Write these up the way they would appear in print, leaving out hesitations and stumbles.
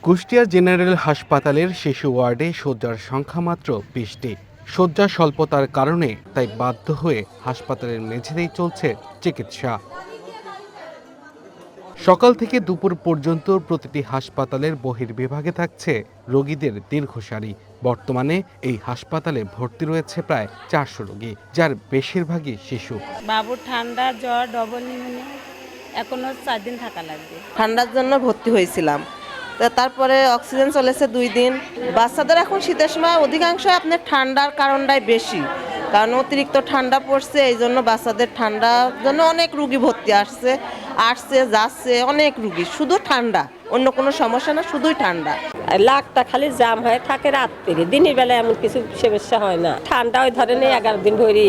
Kushtia general হাসপাতালের শিশু ওয়ার্ডে শয্যার সংখ্যা মাত্র ২০টি। শয্যা স্বল্পতার কারণে তাই বাধ্য হয়ে হাসপাতালের মেঝেতেই চলছে চিকিৎসা। সকাল থেকে দুপুর পর্যন্ত প্রতিটি হাসপাতালের বহির্বিভাগে থাকছে রোগীদের দীর্ঘ সারি। বর্তমানে এই হাসপাতালে ভর্তি রয়েছে প্রায় ৪০০ রোগী, যার বেশিরভাগই শিশু। বাবুর ঠান্ডা, জ্বর, ডবল নিউমোনিয়া, এখনো 4 দিন থাকা লাগবে। ঠান্ডার জন্য ভর্তি হয়েছিলাম, তারপরে অক্সিজেন চলেছে 2 দিন। বাচ্চাদের এখন শীতের সময় অধিকাংশ আপনার ঠান্ডার কারণটাই বেশি, কারণ অতিরিক্ত ঠান্ডা পড়ছে, এই জন্য বাচ্চাদের ঠান্ডার জন্য অনেক রুগী ভর্তি আসছে যাচ্ছে অনেক রুগী, শুধু ঠান্ডা, অন্য কোনো সমস্যা না, শুধুই ঠান্ডা। লাখটা খালি জাম হয়ে থাকে রাত্রে, দিনের বেলা এমন কিছু সমস্যা হয় না। ঠান্ডা ওই ধরেন 11 দিন ধরে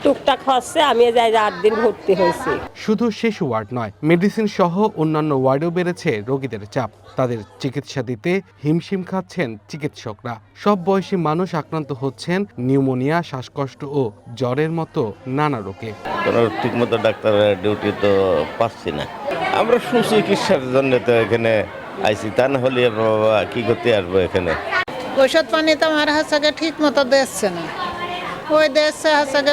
টুকটাক হচ্ছে, আমি যাই 8 দিন ভর্তি হয়েছি। শুধু শিশু ওয়ার্ড নয়, মেডিসিন সহ অন্যান্য ওয়ার্ডেও বেড়েছে রোগীদের চাপ। তাদের চিকিৎসা দিতে হিমশিম খাচ্ছেন চিকিৎসকরা। সব বয়সী মানুষ আক্রান্ত হচ্ছেন নিউমোনিয়া, শ্বাসকষ্ট ও জ্বরের মতো নানা রোগে। কোনো ঠিকমতো ডাক্তারের ডিউটি তো পাচ্ছি না। আমরা সুচিকিৎসার জন্য তো এখানে আইছি, তা না হলে বাবা কি করতে আসবো এখানে। ওষুধ পানি তো আমার হাসাকে ঠিক মতো দিচ্ছে না, ওই দিচ্ছে হাসাকে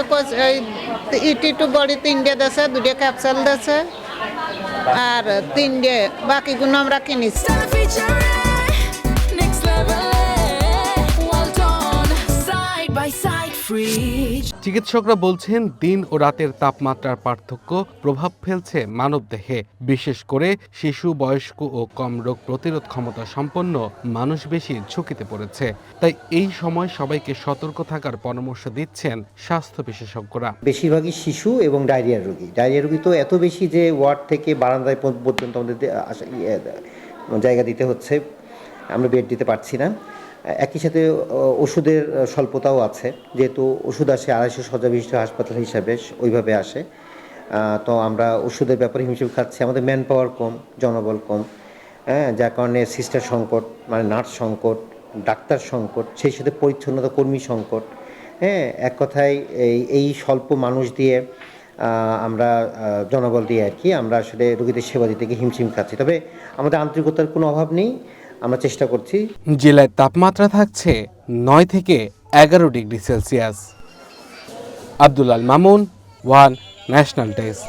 ইটি টু বডি 3টে দিচ্ছে, 2টে ক্যাপসুল দিচ্ছে আর 3টে, বাকিগুলো আমরা কিনেছি। চিকিৎসকরা বলছেন দিন ও রাতের তাপমাত্রার পার্থক্য প্রভাব ফেলছে মানবদেহে। বিশেষ করে শিশু, বয়স্ক ও কম রোগ প্রতিরোধ ক্ষমতা সম্পন্ন মানুষ বেশি ঝুঁকিতে পড়েছে। তাই এই সময় সবাইকে সতর্ক থাকার পরামর্শ দিচ্ছেন স্বাস্থ্য বিশেষজ্ঞরা। বেশিরভাগই শিশু এবং ডায়রিয়ার রোগী। ডায়রিয়া রোগী তো এত বেশি যে ওয়ার্ড থেকে বারান্দায় পর্যন্ত আমাদের জায়গা দিতে হচ্ছে, আমরা বেড দিতে পারছি না। একই সাথে ওষুধের স্বল্পতাও আছে, যেহেতু ওষুধ আসে 250 শয্যা বিশিষ্ট হাসপাতাল হিসাবে ওইভাবে আসে, তো আমরা ওষুধের ব্যাপারে হিমশিম খাচ্ছি। আমাদের ম্যান পাওয়ার কম, জনবল কম, যার কারণে সিস্টার সংকট, মানে নার্স সংকট, ডাক্তার সংকট, সেই সাথে পরিচ্ছন্নতা কর্মী সংকট। এক কথায় এই স্বল্প মানুষ দিয়ে আমরা জনবল দিয়ে আর কি আমরা আসলে রোগীদের সেবা দিতে গিয়ে হিমশিম খাচ্ছি। তবে আমাদের আন্তরিকতার কোনো অভাব নেই, আমরা চেষ্টা করছি। জেলায় তাপমাত্রা থাকছে 9 থেকে 11 degree Celsius. Abdul Al Mamun, one national desk.